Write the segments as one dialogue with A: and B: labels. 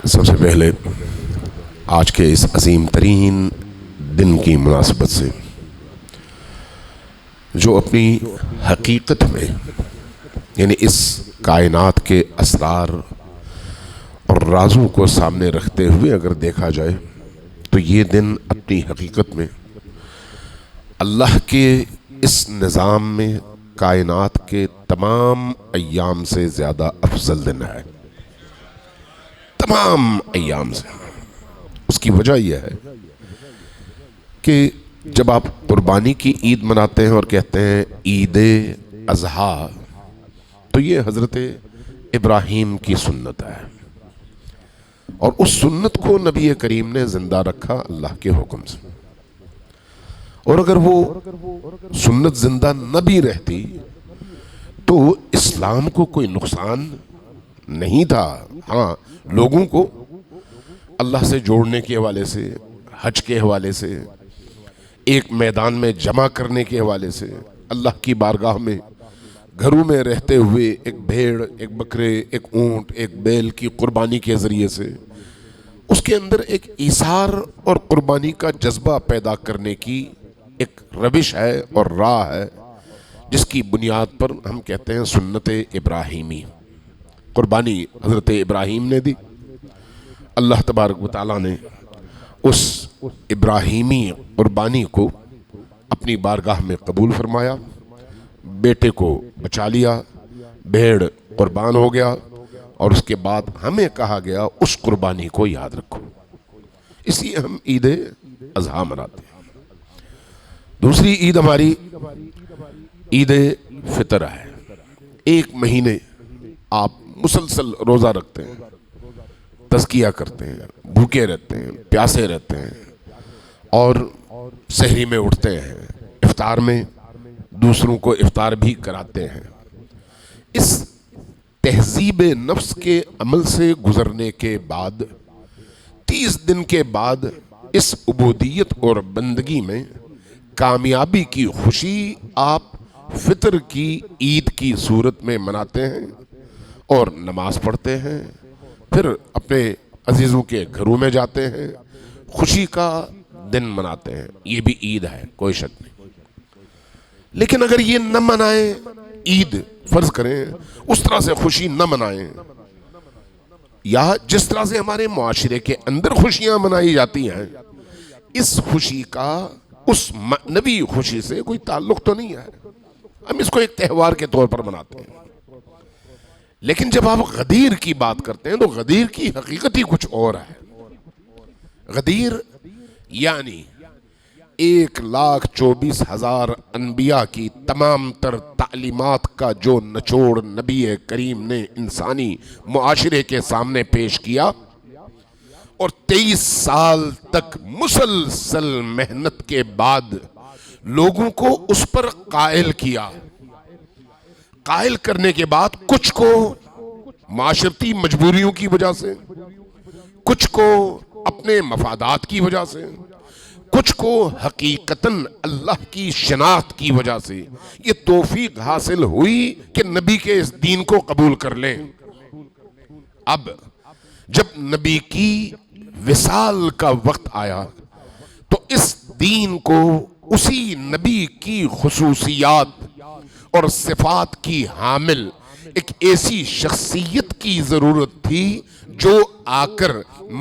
A: سب سے پہلے آج کے اس عظیم ترین دن کی مناسبت سے جو اپنی حقیقت میں یعنی اس کائنات کے اسرار اور رازوں کو سامنے رکھتے ہوئے اگر دیکھا جائے تو یہ دن اپنی حقیقت میں اللہ کے اس نظام میں کائنات کے تمام ایام سے زیادہ افضل دن ہے، تمام ایام سے۔ اس کی وجہ یہ ہے کہ جب آپ قربانی کی عید مناتے ہیں اور کہتے ہیں عید اضحیٰ، تو یہ حضرت ابراہیم کی سنت ہے، اور اس سنت کو نبی کریم نے زندہ رکھا اللہ کے حکم سے۔ اور اگر وہ سنت زندہ نہ بھی رہتی تو اسلام کو کوئی نقصان نہیں تھا۔ ہاں، لوگوں کو اللہ سے جوڑنے کے حوالے سے، حج کے حوالے سے، ایک میدان میں جمع کرنے کے حوالے سے، اللہ کی بارگاہ میں گھروں میں رہتے ہوئے ایک بھیڑ، ایک بکرے، ایک اونٹ، ایک بیل کی قربانی کے ذریعے سے اس کے اندر ایک ایثار اور قربانی کا جذبہ پیدا کرنے کی ایک روش ہے اور راہ ہے، جس کی بنیاد پر ہم کہتے ہیں سنت ابراہیمی۔ قربانی حضرت ابراہیم نے دی، اللہ تبارک و تعالیٰ نے اس ابراہیمی قربانی کو اپنی بارگاہ میں قبول فرمایا، بیٹے کو بچا لیا، بھیڑ قربان ہو گیا، اور اس کے بعد ہمیں کہا گیا اس قربانی کو یاد رکھو، اس لیے ہم عید اضحیٰ مناتے ہیں۔ دوسری عید ہماری عید فطر ہے۔ ایک مہینے آپ مسلسل روزہ رکھتے ہیں، تزکیہ کرتے ہیں، بھوکے رہتے ہیں، پیاسے رہتے ہیں، اور سحری میں اٹھتے ہیں، افطار میں دوسروں کو افطار بھی کراتے ہیں۔ اس تہذیب نفس کے عمل سے گزرنے کے بعد 30 دن کے بعد اس عبودیت اور بندگی میں کامیابی کی خوشی آپ فطر کی عید کی صورت میں مناتے ہیں اور نماز پڑھتے ہیں، پھر اپنے عزیزوں کے گھروں میں جاتے ہیں، خوشی کا دن مناتے ہیں۔ یہ بھی عید ہے، کوئی شک نہیں۔ لیکن اگر یہ نہ منائیں، عید فرض کریں اس طرح سے خوشی نہ منائیں، یا جس طرح سے ہمارے معاشرے کے اندر خوشیاں منائی جاتی ہیں، اس خوشی کا اس معنوی خوشی سے کوئی تعلق تو نہیں ہے، ہم اس کو ایک تہوار کے طور پر مناتے ہیں۔ لیکن جب آپ غدیر کی بات کرتے ہیں تو غدیر کی حقیقت ہی کچھ اور ہے۔ غدیر یعنی 1,24,000 انبیاء کی تمام تر تعلیمات کا جو نچوڑ نبی کریم نے انسانی معاشرے کے سامنے پیش کیا، اور 23 سال تک مسلسل محنت کے بعد لوگوں کو اس پر قائل کیا۔ قائل کرنے کے بعد کچھ کو معاشرتی مجبوریوں کی وجہ سے، کچھ کو اپنے مفادات کی وجہ سے، کچھ کو حقیقتاً اللہ کی شناخت کی وجہ سے یہ توفیق حاصل ہوئی کہ نبی کے اس دین کو قبول کر لیں۔ اب جب نبی کی وصال کا وقت آیا تو اس دین کو اسی نبی کی خصوصیات اور صفات کی حامل ایک ایسی شخصیت کی ضرورت تھی جو آ کر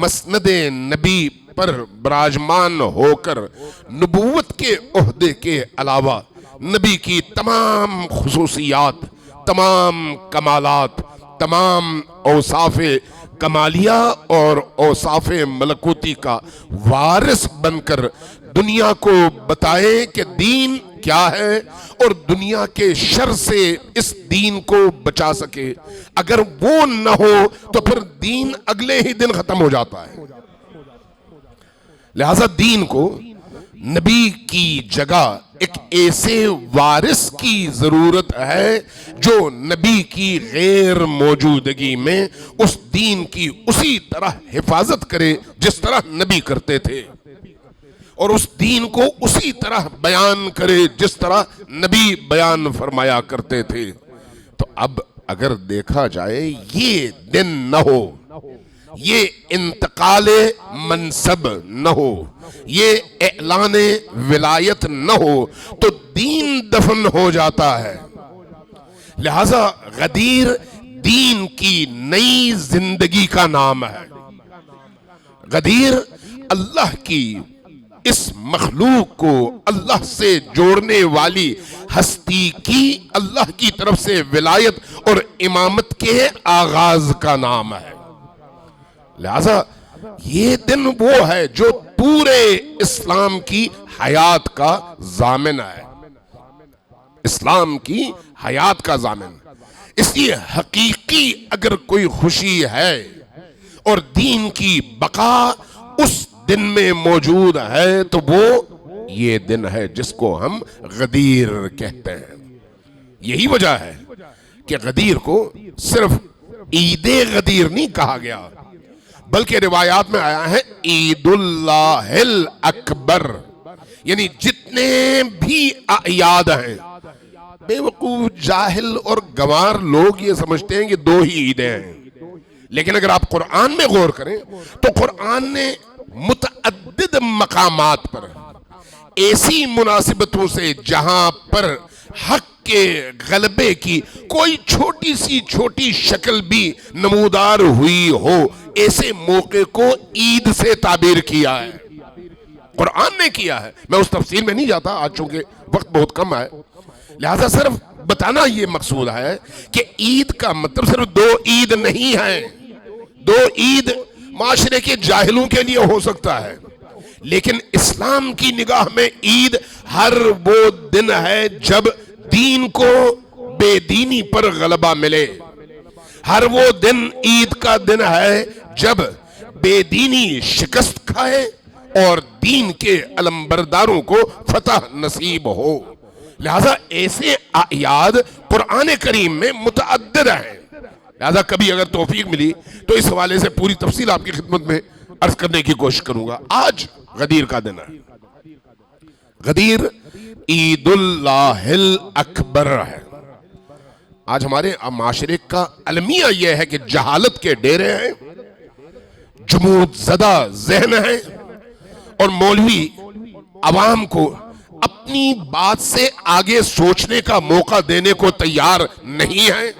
A: مسند نبی پر براجمان ہو کر نبوت کے عہدے کے علاوہ نبی کی تمام خصوصیات، تمام کمالات، تمام اوصاف کمالیہ اور اوصاف ملکوتی کا وارث بن کر دنیا کو بتائے کہ دین کیا ہے اور دنیا کے شر سے اس دین کو بچا سکے۔ اگر وہ نہ ہو تو پھر دین اگلے ہی دن ختم ہو جاتا ہے۔ لہذا دین کو نبی کی جگہ ایک ایسے وارث کی ضرورت ہے جو نبی کی غیر موجودگی میں اس دین کی اسی طرح حفاظت کرے جس طرح نبی کرتے تھے، اور اس دین کو اسی طرح بیان کرے جس طرح نبی بیان فرمایا کرتے تھے۔ تو اب اگر دیکھا جائے یہ دن نہ ہو، یہ انتقال منصب نہ ہو، یہ اعلان ولایت نہ ہو تو دین دفن ہو جاتا ہے۔ لہذا غدیر دین کی نئی زندگی کا نام ہے۔ غدیر اللہ کی اس مخلوق کو اللہ سے جوڑنے والی ہستی کی اللہ کی طرف سے ولایت اور امامت کے آغاز کا نام ہے۔ لہذا یہ دن وہ ہے جو پورے اسلام کی حیات کا ضامن ہے، اسلام کی حیات کا ضامن۔ اس لیے حقیقی اگر کوئی خوشی ہے اور دین کی بقا اس دن میں موجود ہے تو وہ یہ دن ہے جس کو ہم غدیر کہتے ہیں۔ یہی وجہ ہے کہ غدیر کو صرف عید غدیر نہیں کہا گیا، بلکہ روایات میں آیا ہے عید اللہ الاکبر، یعنی جتنے بھی اعیاد ہیں۔ بے وقوف جاہل اور گنوار لوگ یہ سمجھتے ہیں کہ دو ہی عیدیں ہیں، لیکن اگر آپ قرآن میں غور کریں تو قرآن نے متعدد مقامات پر ایسی مناسبتوں سے جہاں پر حق کے غلبے کی کوئی چھوٹی سی چھوٹی شکل بھی نمودار ہوئی ہو، ایسے موقع کو عید سے تعبیر کیا ہے، قرآن نے کیا ہے۔ میں اس تفصیل میں نہیں جاتا آج چونکہ وقت بہت کم ہے، لہذا صرف بتانا یہ مقصود ہے کہ عید کا مطلب صرف دو عید نہیں ہے۔ دو عید معاشرے کے جاہلوں کے لیے ہو سکتا ہے، لیکن اسلام کی نگاہ میں عید ہر وہ دن ہے جب دین کو بے دینی پر غلبہ ملے، ہر وہ دن عید کا دن ہے جب بے دینی شکست کھائے اور دین کے علمبرداروں کو فتح نصیب ہو۔ لہذا ایسے اعیاد قرآن کریم میں متعدد ہیں، لہذا کبھی اگر توفیق ملی تو اس حوالے سے پوری تفصیل آپ کی خدمت میں عرض کرنے کی کوشش کروں گا۔ آج غدیر کا دن ہے، غدیر عید اللہ الاکبر ہے۔ آج ہمارے معاشرے کا المیہ یہ ہے کہ جہالت کے ڈیرے ہیں، جمود زدہ ذہن ہیں، اور مولوی عوام کو اپنی بات سے آگے سوچنے کا موقع دینے کو تیار نہیں ہے۔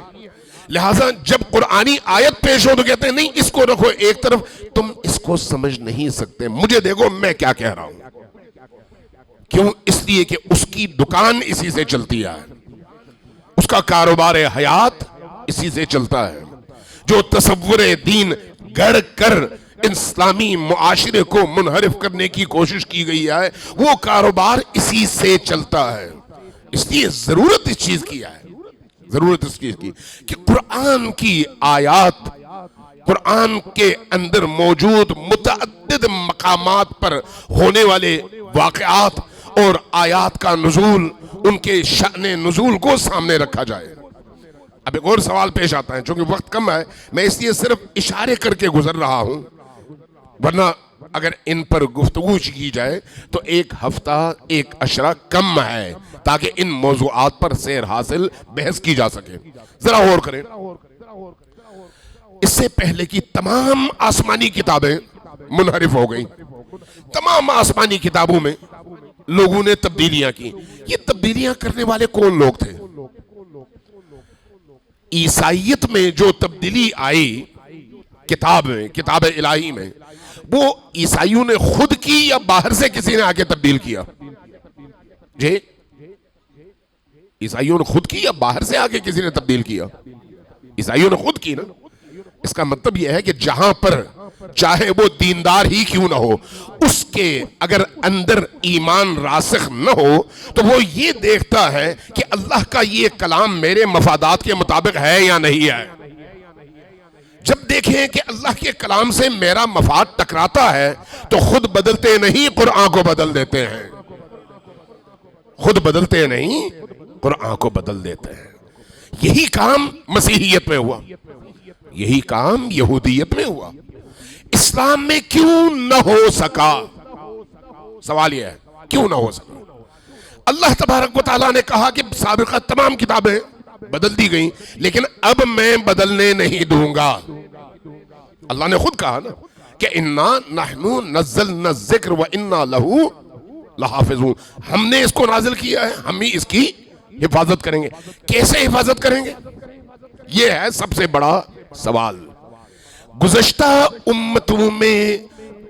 A: لہٰذا جب قرآنی آیت پیش ہو تو کہتے ہیں نہیں اس کو رکھو ایک طرف، تم اس کو سمجھ نہیں سکتے، مجھے دیکھو میں کیا کہہ رہا ہوں۔ کیوں؟ اس لیے کہ اس کی دکان اسی سے چلتی ہے، اس کا کاروبار حیات اسی سے چلتا ہے۔ جو تصور دین گڑھ کر اسلامی معاشرے کو منحرف کرنے کی کوشش کی گئی ہے وہ کاروبار اسی سے چلتا ہے۔ اس لیے ضرورت اس چیز کی ہے، ضرورت اس چیز کی کہ قرآن کی آیات، قرآن کے اندر موجود متعدد مقامات پر ہونے والے واقعات اور آیات کا نزول، ان کے شأن نزول کو سامنے رکھا جائے۔ اب ایک اور سوال پیش آتا ہے، چونکہ وقت کم ہے میں اس لیے صرف اشارے کر کے گزر رہا ہوں، ورنہ اگر ان پر گفتگو کی جائے تو ایک ہفتہ ایک عشرہ کم ہے تاکہ ان موضوعات پر سیر حاصل بحث کی جا سکے۔ ذرا غور کریں، اس سے پہلے کی تمام آسمانی کتابیں منحرف ہو گئیں، تمام آسمانی کتابوں میں لوگوں نے تبدیلیاں کی۔ یہ تبدیلیاں کرنے والے کون لوگ تھے؟ عیسائیت میں جو تبدیلی آئی کتاب میں، کتاب الہی میں، وہ عیسائیوں نے خود کی یا باہر سے کسی نے آکے تبدیل کیا؟ جی عیسائیوں نے خود کی یا باہر سے آکے کسی نے تبدیل کیا؟ عیسائیوں نے خود کی نا۔ اس کا مطلب یہ ہے کہ جہاں پر چاہے وہ دیندار ہی کیوں نہ ہو، اس کے اگر اندر ایمان راسخ نہ ہو تو وہ یہ دیکھتا ہے کہ اللہ کا یہ کلام میرے مفادات کے مطابق ہے یا نہیں ہے۔ جب دیکھیں کہ اللہ کے کلام سے میرا مفاد ٹکراتا ہے تو خود بدلتے نہیں قرآن کو بدل دیتے ہیں، خود بدلتے نہیں قرآن کو بدل دیتے ہیں۔ یہی کام مسیحیت میں ہوا، یہی کام یہودیت میں ہوا، اسلام میں کیوں نہ ہو سکا؟ سوال یہ ہے کیوں نہ ہو سکا؟ اللہ تبارک و تعالیٰ نے کہا کہ سابقہ تمام کتابیں بدل دی گئیں لیکن اب میں بدلنے نہیں دوں گا۔ اللہ نے خود کہا نا کہ انا نحنو نزلنا الذکر و انا لہو لحافظون، ہم نے اس کو نازل کیا ہے، ہم ہی اس کی حفاظت کریں گے۔ کیسے حفاظت کریں گے؟ یہ ہے سب سے بڑا سوال۔ گزشتہ امتوں میں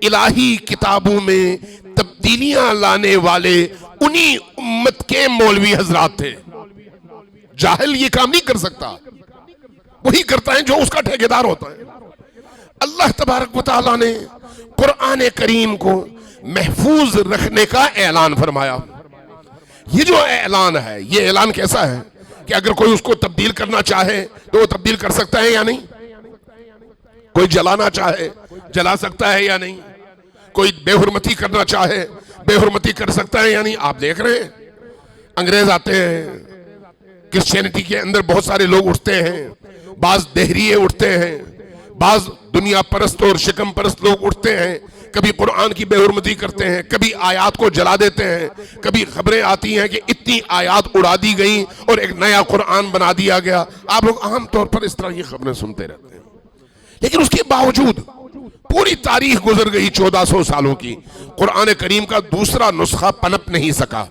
A: الہی کتابوں میں تبدیلیاں لانے والے انہی امت کے مولوی حضرات تھے۔ جاہل یہ کام نہیں کر سکتا، وہی کرتا ہے جو اس کا ٹھیکیدار ہوتا ہے۔ اللہ تبارک و تعالیٰ نے قرآن کریم کو محفوظ رکھنے کا اعلان فرمایا۔ یہ جو اعلان ہے، یہ اعلان کیسا ہے کہ اگر کوئی اس کو تبدیل کرنا چاہے تو وہ تبدیل کر سکتا ہے یا نہیں؟ کوئی جلانا چاہے جلا سکتا ہے یا نہیں؟ کوئی بے حرمتی کرنا چاہے بے حرمتی کر سکتا ہے یا نہیں؟ آپ دیکھ رہے ہیں انگریز آتے ہیں، کرسچینٹی کے اندر بہت سارے لوگ اٹھتے ہیں، بعض دہریے اٹھتے ہیں، بعض دنیا پرست اور شکم پرست لوگ اٹھتے ہیں، کبھی قرآن کی بے حرمتی کرتے ہیں، کبھی آیات کو جلا دیتے ہیں، کبھی خبریں آتی ہیں کہ اتنی آیات اڑا دی گئیں اور ایک نیا قرآن بنا دیا گیا۔ آپ لوگ عام طور پر اس طرح کی خبریں سنتے رہتے ہیں، لیکن اس کے باوجود پوری تاریخ گزر گئی 1400 سالوں کی، قرآن کریم کا دوسرا نسخہ پنپ نہیں سکا۔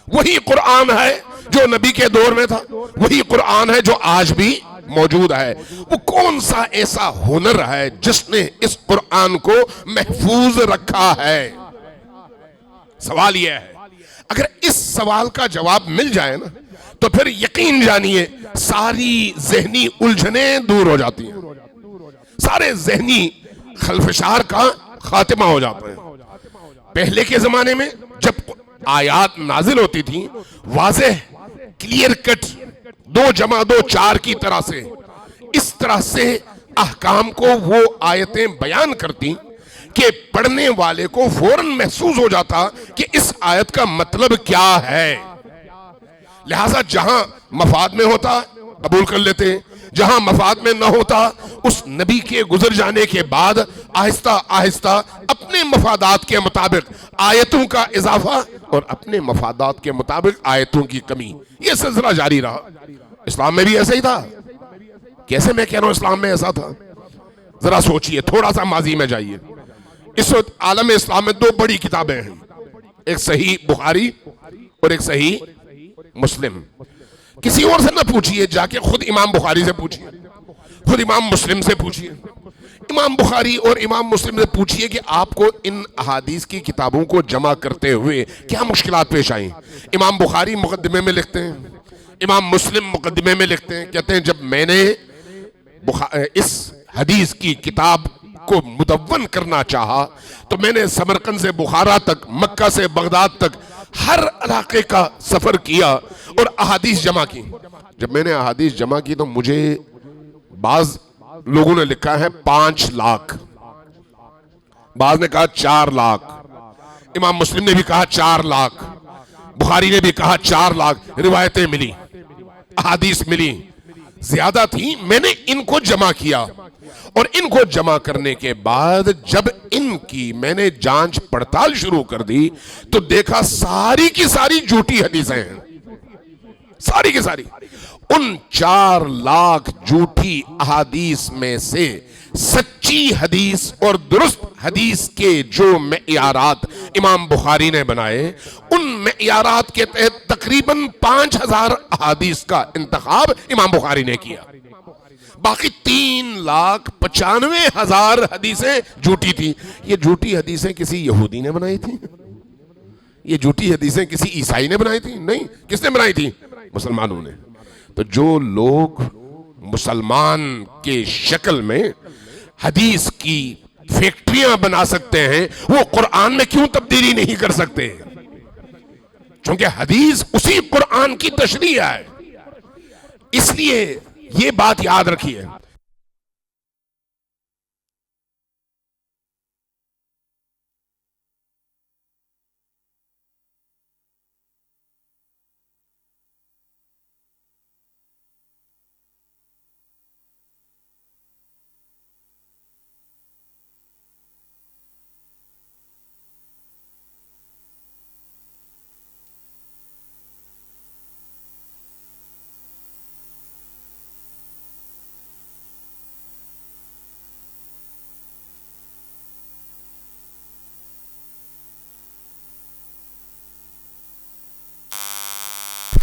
A: وہی قرآن ہے جو نبی کے دور میں تھا، وہی قرآن ہے جو آج بھی موجود ہے۔ وہ کون سا ایسا ہنر ہے جس نے اس قرآن کو محفوظ رکھا ہے؟ سوال یہ ہے، اگر اس سوال کا جواب مل جائے نا تو پھر یقین جانیے ساری ذہنی الجھنیں دور ہو جاتی ہیں، سارے ذہنی خلفشار کا خاتمہ ہو جاتا ہے۔ پہلے کے زمانے میں جب آیات نازل ہوتی تھی، واضح کلیئر کٹ 2 + 2 4 کی طرح سے اس طرح سے احکام کو وہ آیتیں بیان کرتی کہ پڑھنے والے کو فوراً محسوس ہو جاتا کہ اس آیت کا مطلب کیا ہے۔ لہٰذا جہاں مفاد میں ہوتا قبول کر لیتے، جہاں مفاد میں نہ ہوتا اس نبی کے گزر جانے کے بعد آہستہ آہستہ اپنے مفادات کے مطابق آیتوں کا اضافہ اور اپنے مفادات کے مطابق آیتوں کی کمی، یہ سلسلہ جاری رہا۔ اسلام میں بھی ایسا ہی تھا۔ کیسے میں کہہ رہا ہوں اسلام میں ایسا تھا؟ ذرا سوچئے، تھوڑا سا ماضی میں جائیے۔ اس وقت عالم اسلام میں 2 بڑی کتابیں ہیں، ایک صحیح بخاری اور ایک صحیح مسلم۔ کسی اور سے نہ پوچھئے، جا کے خود امام بخاری سے پوچھئے، خود امام مسلم سے پوچھئے۔ امام بخاری اور امام مسلم سے پوچھئے کہ آپ کو ان احادیث کی کتابوں کو جمع کرتے ہوئے کیا مشکلات پیش آئیں؟ امام بخاری مقدمے میں لکھتے ہیں، امام مسلم مقدمے میں لکھتے ہیں، کہتے ہیں جب میں نے اس حدیث کی کتاب کو مدون کرنا چاہا تو میں نے سمرقند سے بخارا تک، مکہ سے بغداد تک ہر علاقے کا سفر کیا اور احادیث جمع کی۔ جب میں نے احادیث جمع کی تو مجھے بعض لوگوں نے لکھا ہے 5 لاکھ، بعض نے کہا 4 لاکھ، امام مسلم نے بھی کہا 4 لاکھ، بخاری نے بھی کہا 4 لاکھ روایتیں ملی، احادیث ملی، زیادہ تھی۔ میں نے ان کو جمع کیا اور ان کو جمع کرنے کے بعد جب ان کی میں نے جانچ پڑتال شروع کر دی تو دیکھا ساری کی ساری جھوٹی حدیثیں ہیں، ساری کی ساری۔ ان 4 لاکھ جھوٹی احادیث میں سے سچی حدیث اور درست حدیث کے جو معیارات امام بخاری نے بنائے، ان معیارات کے تحت تقریباً 5000 احادیث کا انتخاب امام بخاری نے کیا۔ باقی 3,95,000 حدیثیں جھوٹی تھی۔ یہ جھوٹی حدیثیں کسی یہودی نے بنائی تھی؟ یہ جھوٹی حدیثیں کسی عیسائی نے بنائی تھی؟ نہیں۔ کس نے بنائی تھی؟ مسلمانوں نے۔ تو جو لوگ مسلمان کے شکل میں حدیث کی فیکٹریاں بنا سکتے ہیں، وہ قرآن میں کیوں تبدیلی نہیں کر سکتے؟ چونکہ حدیث اسی قرآن کی تشریح ہے۔ اس لیے یہ بات یاد رکھیے۔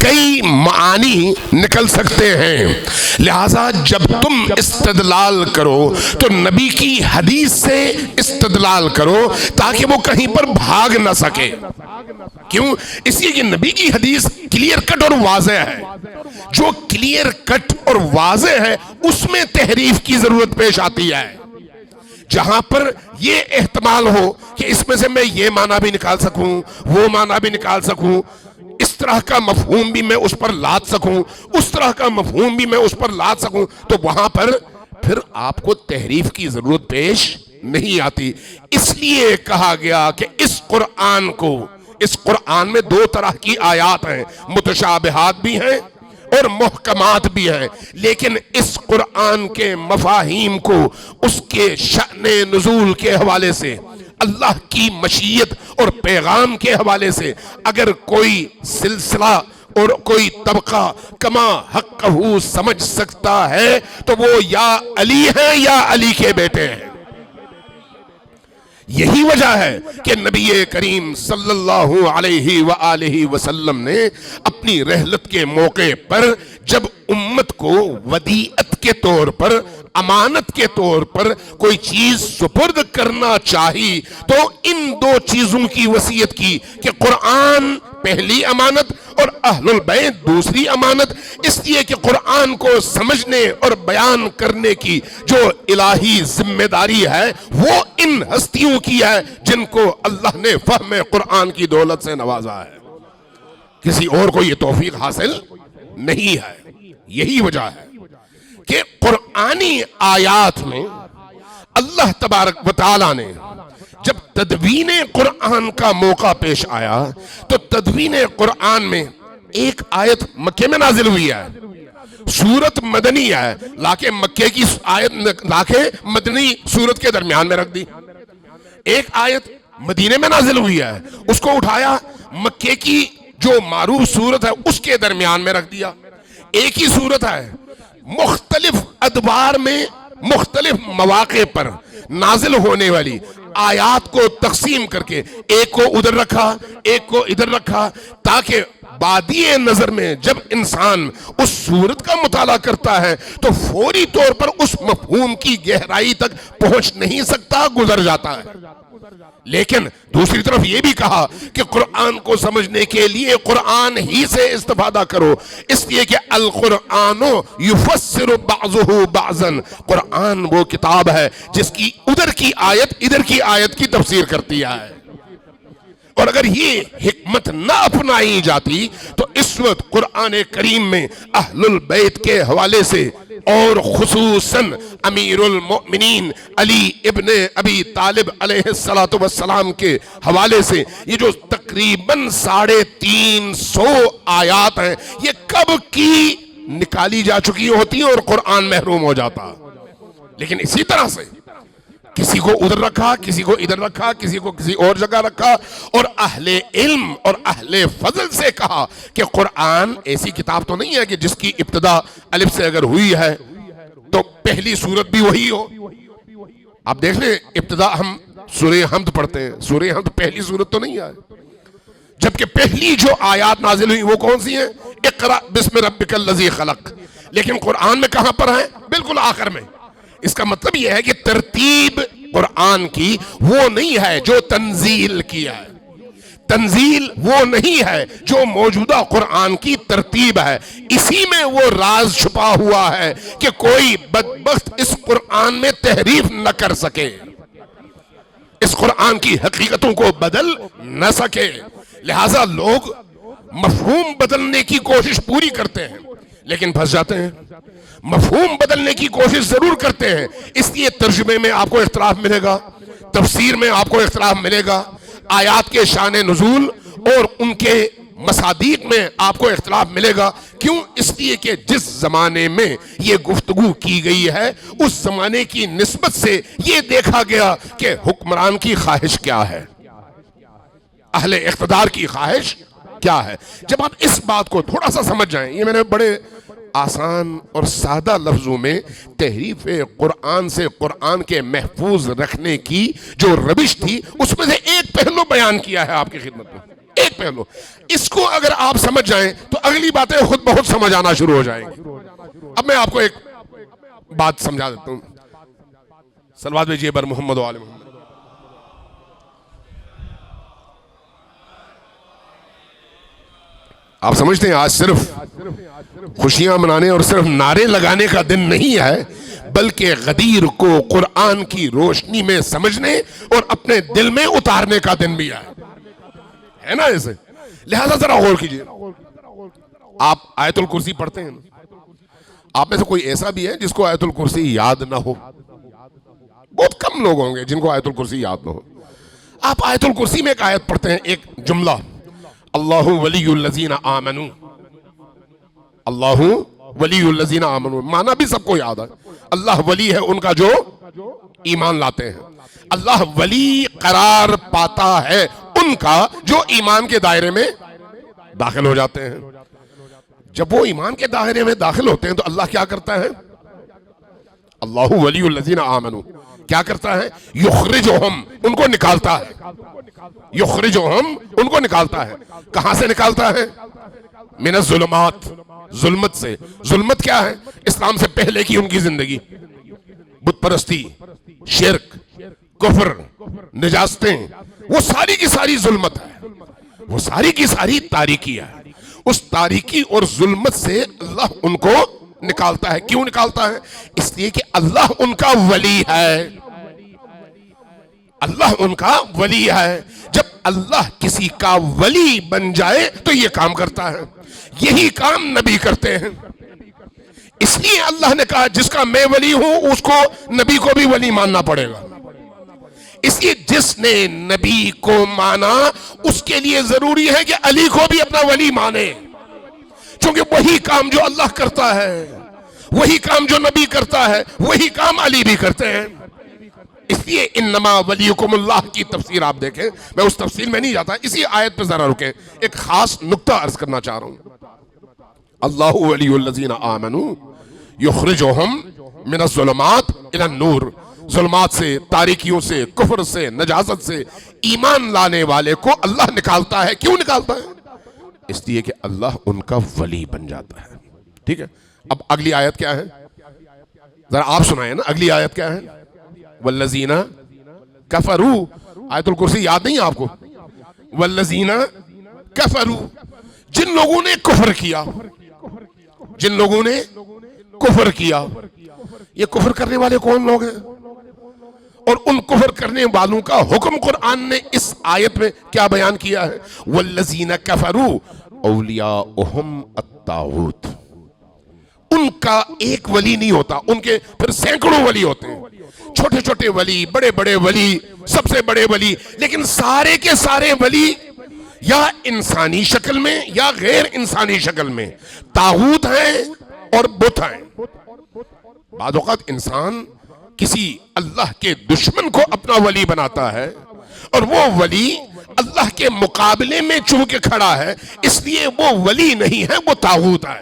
A: کئی معانی نکل سکتے ہیں. لہذا جب تم استدلال کرو تو نبی کی حدیث سے استدلال کرو تاکہ وہ کہیں پر بھاگ نہ سکے. کیوں؟ اس لیے کہ نبی کی حدیث کلیئر کٹ اور واضح ہے. جو کلیئر کٹ اور واضح ہے اس میں تحریف کی ضرورت پیش آتی ہے. جہاں پر یہ احتمال ہو کہ اس میں سے میں یہ معنی بھی نکال سکوں، وہ معنی بھی نکال سکوں، اس طرح کا مفہوم بھی میں اس پر لاد سکوں، اس طرح کا مفہوم بھی میں اس پر لاد سکوں، تو وہاں پر پھر آپ کو تحریف کی ضرورت پیش نہیں آتی. اس لیے کہا گیا کہ اس قرآن میں دو طرح کی آیات ہیں، متشابہات بھی ہیں اور محکمات بھی ہیں. لیکن اس قرآن کے مفاہیم کو اس کے شأن نزول کے حوالے سے، اللہ کی مشیت اور پیغام کے حوالے سے اگر کوئی سلسلہ اور کوئی طبقہ کما حقہ سمجھ سکتا ہے تو وہ یا علی ہیں یا علی کے بیٹے ہیں. یہی وجہ ہے کہ نبی کریم صلی اللہ علیہ وآلہ وسلم نے اپنی رحلت کے موقع پر جب امت کو ودیعت کے طور پر، امانت کے طور پر کوئی چیز سپرد کرنا چاہی تو ان دو چیزوں کی وصیت کی کہ قرآن پہلی امانت اور اہل البیت دوسری امانت. اس لیے کہ قرآن کو سمجھنے اور بیان کرنے کی جو الہی ذمہ داری ہے وہ ان ہستیوں کی ہے جن کو اللہ نے فہم قرآن کی دولت سے نوازا ہے. کسی اور کو یہ توفیق حاصل نہیں ہے. یہی وجہ ہے کہ قرآنی آیات میں اللہ تبارک و تعالیٰ نے جب تدوین قرآن کا موقع پیش آیا تو تدوین قرآن میں ایک آیت مکے میں نازل ہوئی ہے، سورت مدنی ہے، لاکے مکے کی آیت لاکے مدنی سورت کے درمیان میں رکھ دی. ایک آیت مدینے میں نازل ہوئی ہے، اس کو اٹھایا مکے کی جو معروف سورت ہے اس کے درمیان میں رکھ دیا. ایک ہی سورت ہے، مختلف ادوار میں مختلف مواقع پر نازل ہونے والی آیات کو تقسیم کر کے ایک کو ادھر رکھا ایک کو ادھر رکھا تاکہ بادی نظر میں جب انسان اس سورت کا مطالعہ کرتا ہے تو فوری طور پر اس مفہوم کی گہرائی تک پہنچ نہیں سکتا، گزر جاتا ہے. لیکن دوسری طرف یہ بھی کہا کہ قرآن کو سمجھنے کے لیے قرآن ہی سے استفادہ کرو، اس لیے کہ القرآن یفسر بعضہ بعضا، قرآن وہ کتاب ہے جس کی ادھر کی آیت ادھر کی آیت کی تفسیر کرتی ہے. اور اگر یہ حکمت نہ اپنائی جاتی تو اس وقت قرآن کریم میں اہل البیت کے حوالے سے اور خصوصاً امیر المؤمنین علی ابن ابی طالب علیہ السلام کے حوالے سے یہ جو تقریباً 350 آیات ہیں یہ کب کی نکالی جا چکی ہوتی ہیں اور قرآن محروم ہو جاتا. لیکن اسی طرح سے کسی کو ادھر رکھا، کسی کو ادھر رکھا، کسی کو کسی اور جگہ رکھا، اور اہل علم اور اہل فضل سے کہا کہ قرآن ایسی کتاب تو نہیں ہے کہ جس کی ابتدا الف سے اگر ہوئی ہے تو پہلی سورت بھی وہی ہو. آپ دیکھ لیں ابتدا ہم سورہ حمد پڑھتے ہیں، سورہ حمد پہلی سورت تو نہیں ہے، جبکہ پہلی جو آیات نازل ہوئی وہ کون سی ہیں؟ اقرأ بسم ربک الذی خلق. لیکن قرآن میں کہاں پر ہیں؟ بالکل آخر میں. اس کا مطلب یہ ہے کہ ترتیب قرآن کی وہ نہیں ہے جو تنزیل کیا ہے، تنزیل وہ نہیں ہے جو موجودہ قرآن کی ترتیب ہے. اسی میں وہ راز چھپا ہوا ہے کہ کوئی بدبخت اس قرآن میں تحریف نہ کر سکے، اس قرآن کی حقیقتوں کو بدل نہ سکے. لہٰذا لوگ مفہوم بدلنے کی کوشش پوری کرتے ہیں لیکن پھنس جاتے ہیں. مفہوم بدلنے کی کوشش ضرور کرتے ہیں، اس لیے ترجمے میں آپ کو اختلاف ملے گا، تفسیر میں آپ کو اختلاف ملے گا، آیات کے شان نزول اور ان کے مصادیق میں آپ کو اختلاف ملے گا. کیوں؟ اس لیے کہ جس زمانے میں یہ گفتگو کی گئی ہے اس زمانے کی نسبت سے یہ دیکھا گیا کہ حکمران کی خواہش کیا ہے، اہل اقتدار کی خواہش کیا ہے. جب آپ اس بات کو تھوڑا سا سمجھ جائیں، یہ میں نے بڑے آسان اور سادہ لفظوں میں تحریف قرآن سے قرآن کے محفوظ رکھنے کی جو روش تھی اس میں سے ایک پہلو بیان کیا ہے آپ کی خدمت میں. ایک پہلو، اس کو اگر آپ سمجھ جائیں تو اگلی باتیں خود بہت سمجھ آنا شروع ہو جائیں گی۔ اب میں آپ کو ایک بات سمجھا دیتا ہوں، صلوات بھیجیے بر محمد و آل محمد۔ آپ سمجھتے ہیں آج صرف خوشیاں منانے اور صرف نعرے لگانے کا دن نہیں ہے، بلکہ غدیر کو قرآن کی روشنی میں سمجھنے اور اپنے دل میں اتارنے کا دن بھی ہے نا ایسے؟ لہذا ذرا غور کیجئے، آپ آیت الکرسی پڑھتے ہیں، آپ میں سے کوئی ایسا بھی ہے جس کو آیت الکرسی یاد نہ ہو؟ بہت کم لوگ ہوں گے جن کو آیت الکرسی یاد نہ ہو۔ آپ آیت الکرسی میں ایک آیت پڑھتے ہیں، ایک جملہ، اللہ ولی الذین آمنوا، اللہ ولی الذین آمنوا، معنی بھی سب کو یاد ہے، اللہ ولی ہے ان کا جو ایمان لاتے ہیں، اللہ ولی قرار پاتا ہے ان کا جو ایمان کے دائرے میں داخل ہو جاتے ہیں۔ جب وہ ایمان کے دائرے میں داخل ہوتے ہیں تو اللہ کیا کرتا ہے؟ اللہ ولی الذین آمنوا کیا کرتا ہے؟ یخرجہم، ان کو نکالتا ہے، یخرجہم، ان کو نکالتا ہے، کہاں سے نکالتا ہے؟ من الظلمات، ظلمت سے۔ ظلمت کیا ہے؟ اسلام سے پہلے کی ان کی زندگی، بت پرستی، شرک، کفر، نجاستیں، وہ ساری کی ساری ظلمت ہے، وہ ساری کی ساری تاریکی ہے۔ اس تاریکی اور ظلمت سے اللہ ان کو نکالتا ہے۔ کیوں نکالتا ہے؟ اس لیے کہ اللہ ان کا ولی ہے، اللہ ان کا ولی ہے۔ جب اللہ کسی کا ولی بن جائے تو یہ کام کرتا ہے، یہی کام نبی کرتے ہیں۔ اس لیے اللہ نے کہا جس کا میں ولی ہوں اس کو نبی کو بھی ولی ماننا پڑے گا۔ اس لیے جس نے نبی کو مانا اس کے لیے ضروری ہے کہ علی کو بھی اپنا ولی مانے، چونکہ وہی کام جو اللہ کرتا ہے، وہی کام جو نبی کرتا ہے، وہی کام علی بھی کرتے ہیں۔ اس لیے انما ولیکم اللہ کی تفسیر آپ دیکھیں، میں اس تفسیر میں نہیں جاتا، اسی آیت پہ ذرا رکیں، ایک خاص نقطہ عرض کرنا چاہ رہا ہوں۔ اللہ ولی الذین آمنوا یخرجہم من الظلمات الی النور، ظلمات سے، تاریکیوں سے، کفر سے، نجاست سے ایمان لانے والے کو اللہ نکالتا ہے۔ کیوں نکالتا ہے؟ اس لیے کہ اللہ ان کا ولی بن جاتا ہے۔ ٹھیک ہے، اب اگلی آیت کیا ہے؟ ذرا آپ سنائیں نا، اگلی آیت کیا ہے؟ والذین کفروا، آیت الکرسی یاد نہیں آپ کو؟ والذین کفروا، جن لوگوں نے کفر کیا، جن لوگوں نے کفر کیا۔ یہ کفر کرنے والے کون لوگ ہیں؟ اور ان کفر کرنے والوں کا حکم قرآن نے اس آیت میں کیا بیان کیا ہے؟ والذین کفروا اولیاؤہم الطاغوت، ان کا ایک ولی نہیں ہوتا، ان کے پھر سینکڑوں ولی ہوتے ہیں، چھوٹے چھوٹے ولی، بڑے بڑے ولی، سب سے بڑے ولی، لیکن سارے کے سارے ولی یا انسانی شکل میں یا غیر انسانی شکل میں طاغوت ہیں اور بت ہیں۔ بعض اوقات انسان کسی اللہ کے دشمن کو اپنا ولی بناتا ہے، اور وہ ولی اللہ کے مقابلے میں چونکہ کھڑا ہے اس لیے وہ ولی نہیں ہے، وہ طاغوت ہے۔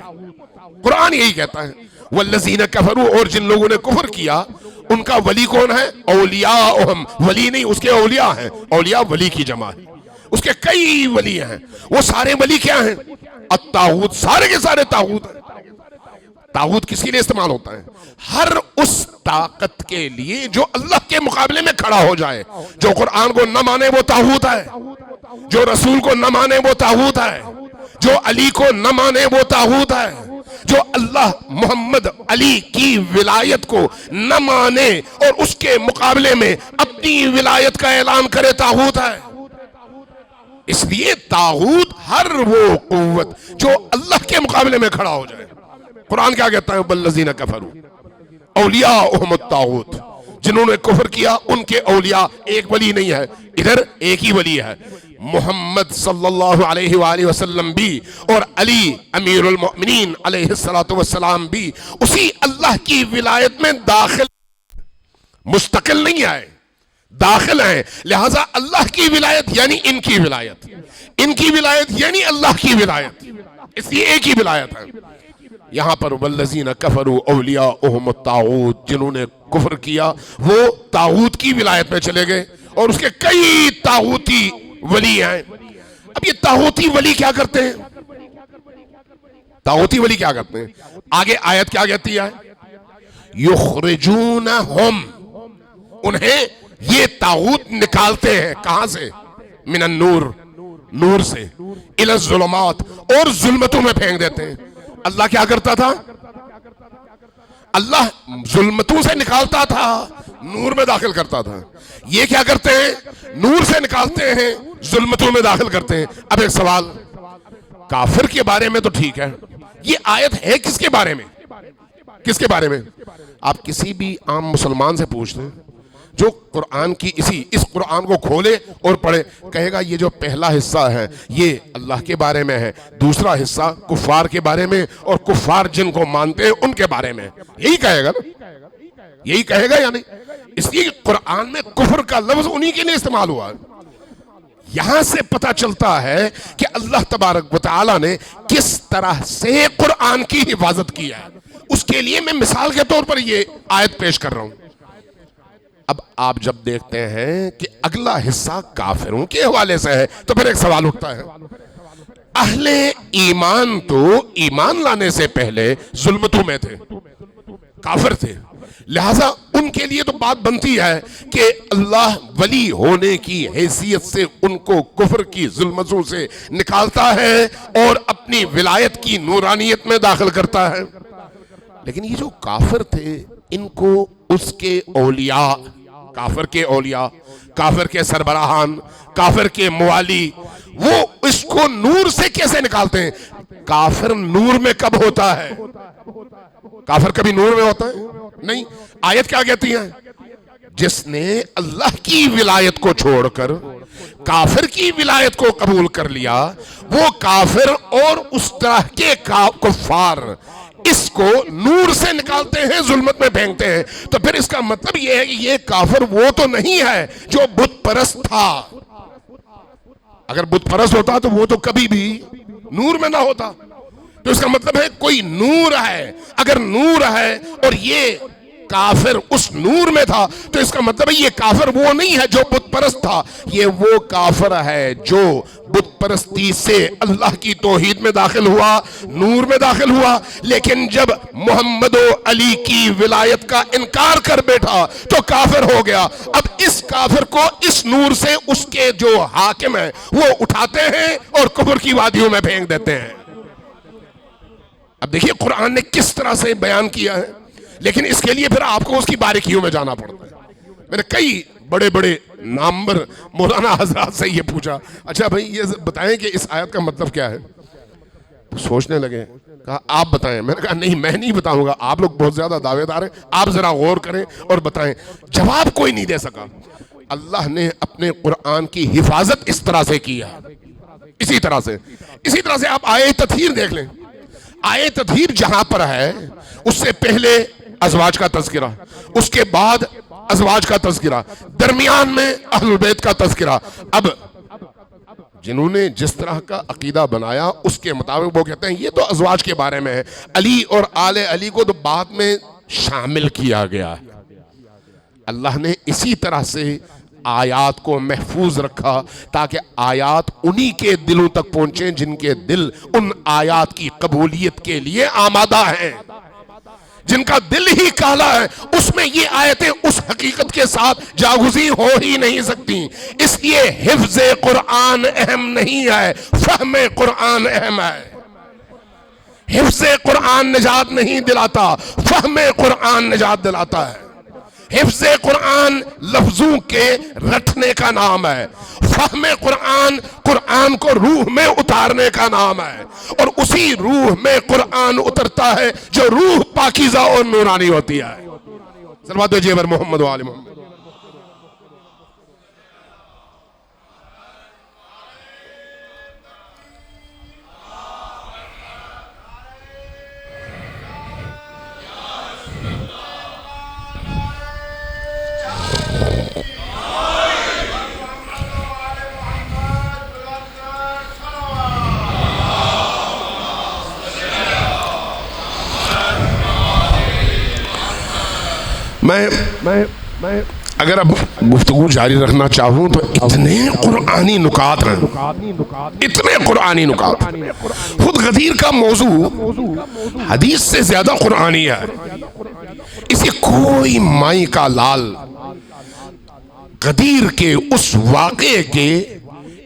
A: قرآن یہی کہتا ہے والذین کفروا، اور جن لوگوں نے کفر کیا ان کا ولی کون ہے؟ اولیاءہم، ولی نہیں اس کے اولیاء ہیں، اولیاء ولی کی جمع ہے، اس کے کئی ولی ہیں۔ وہ سارے ولی کیا ہیں؟ الطاغوت، سارے کے سارے طاغوت ہیں۔ طاغوت کس کے لیے استعمال ہوتا ہے؟ ہر اس طاقت کے لیے جو اللہ کے مقابلے میں کھڑا ہو جائے۔ جو قرآن کو نہ مانے وہ طاغوت ہے، جو رسول کو نہ مانے وہ طاغوت ہے، جو علی کو نہ مانے وہ طاغوت ہے، جو اللہ محمد علی کی ولایت کو نہ مانے اور اس کے مقابلے میں اپنی ولایت کا اعلان کرے طاغوت ہے۔ اس لیے طاغوت ہر وہ قوت جو اللہ کے مقابلے میں کھڑا ہو جائے۔ قرآن کیا کہتا ہے؟ والذین کفروا اولیاؤہم الطاغوت، جنہوں نے کفر کیا ان کے اولیاء ایک ولی نہیں ہے، ادھر ایک ہی ولی ہے، محمد صلی اللہ علیہ وآلہ وسلم بھی، اور علی امیر المؤمنین علیہ السلام بھی اسی اللہ کی ولایت میں داخل، مستقل نہیں آئے، داخل ہیں۔ لہٰذا اللہ کی ولایت یعنی ان کی ولایت، ان کی ولایت یعنی اللہ کی ولایت، اس لیے ایک ہی ولایت ہے۔ یہاں پر والذین کفروا اولیاؤہم الطاغوت، جنہوں نے کفر کیا وہ طاغوت کی ولایت میں چلے گئے، اور اس کے کئی طاغوتی ولی ہیں۔ اب یہ طاغوتی ولی کیا کرتے ہیں؟ طاغوتی ولی کیا کرتے ہیں؟ آگے آیت کیا کہتی ہے؟ یخرجونہم، انہیں یہ طاغوت نکالتے ہیں کہاں سے؟ من النور، نور سے، الی الظلمات، اور ظلمتوں میں پھینک دیتے ہیں۔ اللہ کیا کرتا تھا؟ اللہ ظلمتوں سے نکالتا تھا، نور میں داخل کرتا تھا۔ یہ کیا کرتے ہیں؟ نور سے نکالتے ہیں، ظلمتوں میں داخل کرتے ہیں۔ اب ایک سوال، کافر کے بارے میں تو ٹھیک ہے، یہ آیت ہے کس کے بارے میں؟ کس کے بارے میں؟ آپ کسی بھی عام مسلمان سے پوچھتے ہیں جو قرآن کی اس قرآن کو کھولے اور پڑھے، کہے گا یہ جو پہلا حصہ ہے یہ اللہ کے بارے میں ہے، دوسرا حصہ کفار کے بارے میں اور کفار جن کو مانتے ہیں ان کے بارے میں۔ یہی کہے گا نا، یہی کہے گا یا نہیں؟ اس لیے قرآن میں کفر کا لفظ انہی کے لیے استعمال ہوا ہے۔ یہاں سے پتہ چلتا ہے کہ اللہ تبارک و تعالی نے کس طرح سے قرآن کی حفاظت کی ہے۔ اس کے لیے میں مثال کے طور پر یہ آیت پیش کر رہا ہوں۔ اب آپ جب دیکھتے ہیں کہ اگلا حصہ کافروں کے حوالے سے ہے تو پھر ایک سوال اٹھتا ہے، اہل ایمان تو ایمان لانے سے پہلے ظلمتوں میں تھے، کافر تھے، لہذا ان کے لیے تو بات بنتی ہے کہ اللہ ولی ہونے کی حیثیت سے ان کو کفر کی ظلمتوں سے نکالتا ہے اور اپنی ولایت کی نورانیت میں داخل کرتا ہے۔ لیکن یہ جو کافر تھے ان کو اس کے اولیاء، کافر کے اولیاء، کافر کے سربراہان، کافر کے موالی، وہ اس کو نور سے کیسے نکالتے ہیں؟ کافر نور میں کب ہوتا ہے؟ کافر کبھی نور میں ہوتا ہے؟ نہیں۔ آیت کیا کہتی ہے؟ جس نے اللہ کی ولایت کو چھوڑ کر کافر کی ولایت کو قبول کر لیا، وہ کافر اور اس طرح کے کفار اس کو نور سے نکالتے ہیں، ظلمت میں پھینکتے ہیں۔ تو پھر اس کا مطلب یہ ہے کہ یہ کافر وہ تو نہیں ہے جو بت پرست تھا۔ اگر بت پرست ہوتا تو وہ تو کبھی بھی نور میں نہ ہوتا۔ تو اس کا مطلب ہے کوئی نور ہے، اگر نور ہے اور یہ کافر اس نور میں تھا تو اس کا مطلب ہے یہ کافر وہ نہیں ہے جو بت پرست تھا، یہ وہ کافر ہے جو بت پرستی سے اللہ کی توحید میں داخل ہوا، نور میں داخل ہوا، لیکن جب محمد و علی کی ولایت کا انکار کر بیٹھا تو کافر ہو گیا۔ اب اس کافر کو اس نور سے اس کے جو حاکم ہیں وہ اٹھاتے ہیں اور کفر کی وادیوں میں پھینک دیتے ہیں۔ اب دیکھیے قرآن نے کس طرح سے بیان کیا ہے، لیکن اس کے لیے پھر آپ کو اس کی باریکیوں میں جانا پڑتا ہے۔ میں نے کئی بڑے بڑے نامور مولانا حضرات سے یہ پوچھا، اچھا بھائی یہ بتائیں کہ اس آیت کا مطلب کیا ہے؟ سوچنے لگے، کہا آپ بتائیں۔ میں نے کہا نہیں، میں نہیں بتاؤں گا، آپ لوگ بہت زیادہ دعوے دار ہیں، آپ ذرا غور کریں اور بتائیں۔ جواب کوئی نہیں دے سکا۔ اللہ نے اپنے قرآن کی حفاظت اس طرح سے کی ہے، اسی طرح سے آپ آیت تطہیر دیکھ لیں۔ آیت تطہیر جہاں پر ہے اس سے پہلے ازواج کا تذکرہ، اس کے بعد ازواج کا تذکرہ، درمیان میں اہل البیت کا تذکرہ۔ اب جنہوں نے جس طرح کا عقیدہ بنایا اس کے مطابق وہ کہتے ہیں یہ تو ازواج کے بارے میں ہے، علی اور آل علی کو تو بعد میں شامل کیا گیا ہے۔ اللہ نے اسی طرح سے آیات کو محفوظ رکھا تاکہ آیات انہی کے دلوں تک پہنچیں جن کے دل ان آیات کی قبولیت کے لیے آمادہ ہیں۔ جن کا دل ہی کالا ہے اس میں یہ آیتیں اس حقیقت کے ساتھ جاگزی ہو ہی نہیں سکتی۔ اس لیے حفظ قرآن اہم نہیں ہے، فہم قرآن اہم ہے۔ حفظ قرآن نجات نہیں دلاتا، فہم قرآن نجات دلاتا ہے۔ حفظ قرآن لفظوں کے رٹنے کا نام ہے، فہم قرآن قرآن کو روح میں اتارنے کا نام ہے، اور اسی روح میں قرآن اترتا ہے جو روح پاکیزہ اور نورانی ہوتی ہے۔ صلوات بھیجئے بر محمد و آل محمد۔ میں اگر اب گفتگو جاری رکھنا چاہوں تو اتنے قرآنی نکات ہیں، اتنے قرآنی نکات. خود غدیر کا موضوع حدیث سے زیادہ قرآنی ہے. اسے کوئی مائی کا لال غدیر کے اس واقعے کے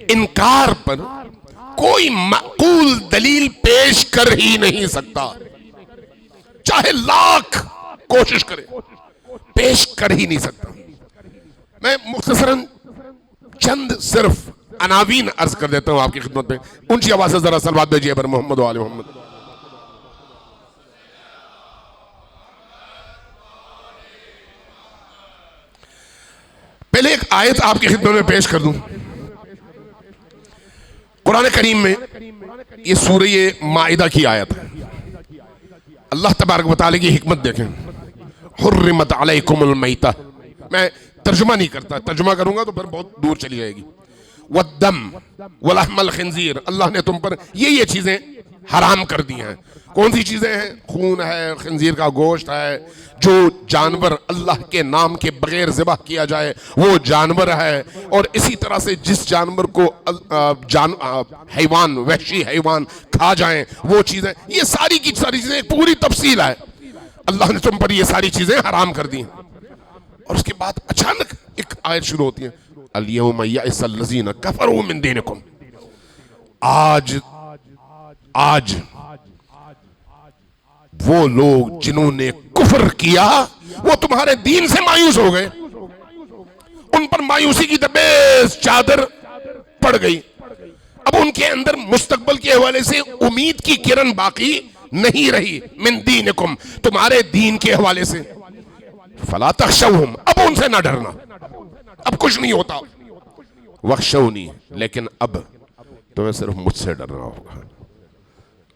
A: انکار پر کوئی معقول دلیل پیش کر ہی نہیں سکتا، چاہے لاکھ کوشش کرے پیش کر ہی نہیں سکتا. میں مختصراً چند صرف عناوین عرض کر دیتا ہوں آپ کی خدمت میں. اونچی آواز سے ذرا صلوات بھیجیے پر محمد و آل محمد. پہلے ایک آیت آپ کی خدمت میں پیش کر دوں. قرآن کریم میں یہ سورہ مائدہ کی آیت ہے. اللہ تبارک و تعالیٰ کی حکمت دیکھیں. حرمت علیکم المیتہ. میں ترجمہ نہیں کرتا، ترجمہ کروں گا تو پھر بہت دور چلی جائے گی. والدم ولحم الخنزیر. اللہ نے تم پر یہ چیزیں حرام کر دی ہیں. کون سی چیزیں ہیں؟ خون ہے، خنزیر کا گوشت ہے، جو جانور اللہ کے نام کے بغیر ذبح کیا جائے وہ جانور ہے، اور اسی طرح سے جس جانور کو حیوان، وحشی حیوان کھا جائیں وہ چیزیں. یہ ساری کی ساری چیزیں ایک پوری تفصیل ہے. اللہ نے تم پر یہ ساری چیزیں حرام کر دی ہیں. اور اس کے بعد اچانک ایک آیت شروع ہوتی ہے. الیوم یئس الذین کفروا من دینکم. آج وہ لوگ جنہوں نے کفر کیا وہ تمہارے دین سے مایوس ہو گئے. ان پر مایوسی کی دبیز چادر پڑ گئی. اب ان کے اندر مستقبل کے حوالے سے امید کی کرن باقی نہیں رہی. من دینکم، تمہارے دین کے حوالے سے. فلا تخشوہم، اب ان سے نہ ڈرنا، اب کچھ نہیں ہوتا. وخشونی، لیکن اب تمہیں صرف مجھ سے ڈرنا ہوگا،